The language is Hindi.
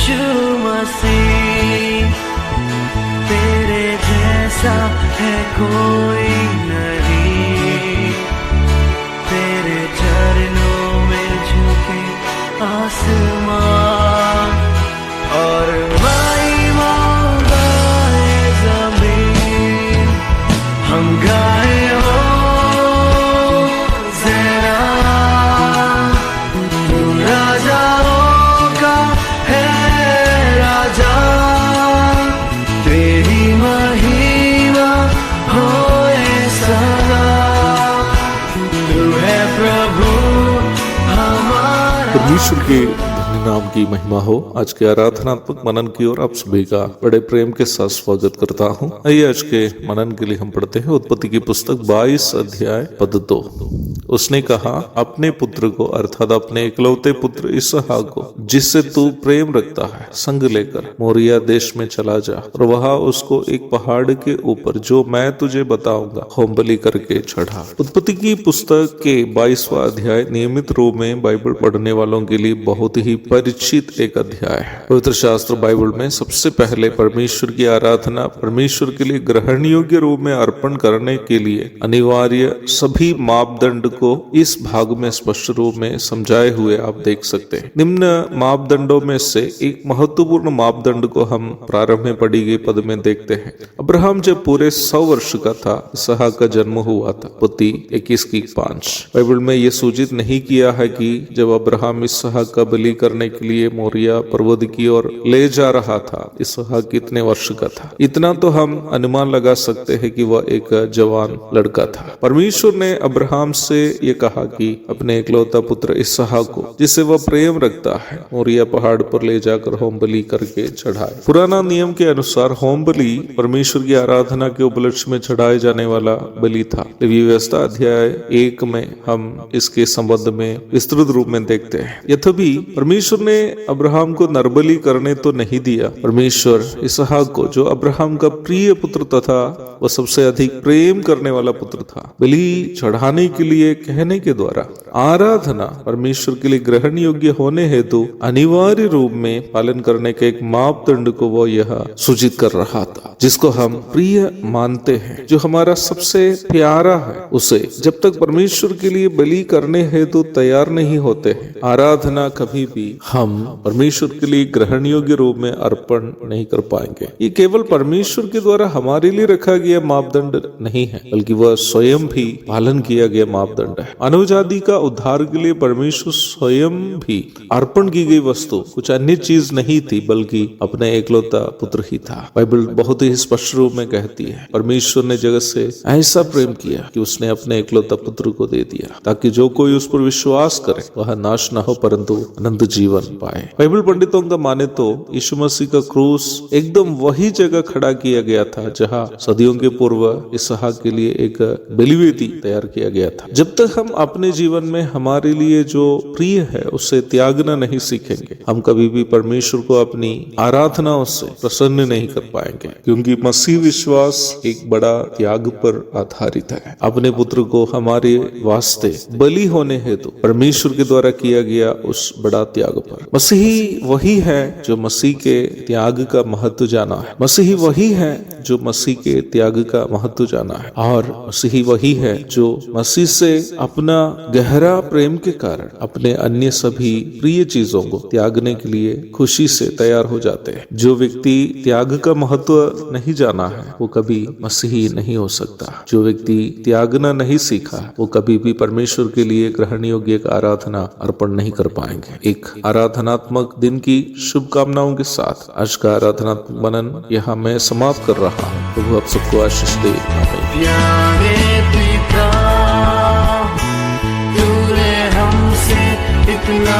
यीशु मसीह, तेरे जैसा है कोई नहीं, तेरे चरणों में झुके आसमान और महिमा गाए ज़मीन। हम गाए हो ज़रा, तू राजाओं का है राजा, तेरी महिमा होए सदा, तू है प्रभु हमारा। परमेश्वर के नाम की महिमा हो। आज के आराधनात्मक मनन की ओर आप सभी का बड़े प्रेम के साथ स्वागत करता हूँ। आइए आज के मनन के लिए हम पढ़ते हैं उत्पत्ति की पुस्तक 22 अध्याय पद 2। उसने कहा, अपने पुत्र को अर्थात अपने इकलौते पुत्र इसहाक को, जिससे तू प्रेम रखता है, संग लेकर मोरिया देश में चला जा और वहां उसको एक पहाड़ के ऊपर, जो मैं तुझे बताऊंगा, होम बलि करके चढ़ा। उत्पत्ति की पुस्तक के 22वां अध्याय नियमित रूप में बाइबल पढ़ने वालों के लिए बहुत ही परिचित एक अध्याय है। पवित्र शास्त्र बाइबल में सबसे पहले परमेश्वर की आराधना परमेश्वर के लिए ग्रहण योग्य रूप में अर्पण करने के लिए अनिवार्य सभी मापदंड को इस भाग में स्पष्ट रूप में समझाए हुए आप देख सकते हैं। निम्न मापदंडों में से एक महत्वपूर्ण मापदंड को हम प्रारंभ में पढ़ी गई पद में देखते हैं। अब्राहम जब पूरे 100 वर्ष का था, इसहाक का जन्म हुआ था। उत्पत्ति 21:5 बाइबल में यह सूचित नहीं किया है कि जब अब्राहम इसहाक का बलि करने के लिए मोरिया पर्वत की ओर ले जा रहा था, इसहाक कितने वर्ष का था। इतना तो हम अनुमान लगा सकते हैं कि वह एक जवान लड़का था। परमेश्वर ने अब्राहम से ये कहा कि अपने इकलौता पुत्र इसहाक को, जिससे वह प्रेम रखता है, मोरिया पहाड़ पर ले जाकर होम बलि करके चढ़ाए। पुराना नियम के अनुसार होम बलि परमेश्वर की आराधना के उपलक्ष्य में चढ़ाए जाने वाला बलि था। लेवी व्यवस्था अध्याय 1 में हम इसके संबंध में विस्तृत रूप में देखते हैं। यद्यपि परमेश्वर ने अब्राहम को नरबलि करने तो नहीं दिया, परमेश्वर इसहाक को, जो अब्राहम का प्रिय पुत्र तथा वह सबसे अधिक प्रेम करने वाला पुत्र था, बलि चढ़ाने के लिए कहने के द्वारा आराधना परमेश्वर के लिए ग्रहण योग्य होने हेतु अनिवार्य रूप में पालन करने के एक मापदंड को वो यह सूचित कर रहा था, जिसको हम प्रिय मानते हैं, जो हमारा सबसे प्यारा है। उसे जब तक परमेश्वर के लिए बलि करने हेतु तैयार नहीं होते हैं, आराधना कभी भी हम परमेश्वर के लिए ग्रहण योग्य रूप में अर्पण नहीं कर पाएंगे। ये केवल परमेश्वर के द्वारा हमारे लिए रखा गया मापदंड नहीं है, बल्कि वह स्वयं भी पालन किया गया मापदंड है। मानव जाति का उद्धार के लिए परमेश्वर स्वयं भी अर्पण की गई वस्तु कुछ अन्य चीज नहीं थी, बल्कि अपने एकलौता पुत्र ही था। बाइबल बहुत ही स्पष्ट रूप में कहती है, परमेश्वर ने जगत से ऐसा प्रेम किया कि उसने अपने एकलौता पुत्र को दे दिया, ताकि जो कोई उस पर विश्वास करे वह नाश न हो परंतु अनंत जीवन पाए। बाइबल पंडितों का माने तो यीशु मसीह का क्रूस एकदम वही जगह खड़ा किया गया था जहाँ सदियों के पूर्व इसहाक के लिए एक बलिवेदी तैयार किया गया था। जब तक हम अपने जीवन में हमारे लिए जो प्रिय है उसे त्यागना नहीं सीखेंगे, हम कभी भी परमेश्वर को अपनी आराधनाओं से प्रसन्न नहीं कर पाएंगे, क्योंकि मसीह विश्वास एक बड़ा त्याग पर आधारित है। अपने पुत्र को हमारे वास्ते बलि होने हेतु परमेश्वर के द्वारा किया गया उस बड़ा त्याग पर। मसीह वही है जो मसीह के त्याग का महत्व जाना है। मसीह वही है जो मसीह के त्याग का महत्व जाना है, और मसीह वही है जो मसीह से अपना गहरा प्रेम के कारण अपने अन्य सभी प्रिय चीजों को त्यागने के लिए खुशी से तैयार हो जाते हैं। जो व्यक्ति त्याग का महत्व नहीं जाना है वो कभी मसीही नहीं हो सकता। जो व्यक्ति त्यागना नहीं सीखा वो कभी भी परमेश्वर के लिए ग्रहण योग्य आराधना अर्पण नहीं कर पाएंगे। एक आराधनात्मक दिन की शुभकामनाओं के साथ आज का आराधनात्मक मनन यहाँ मैं समाप्त कर रहा हूँ। प्रभु आप सबको आशीष दे। प्यारे पिता, तूने हमसे इतना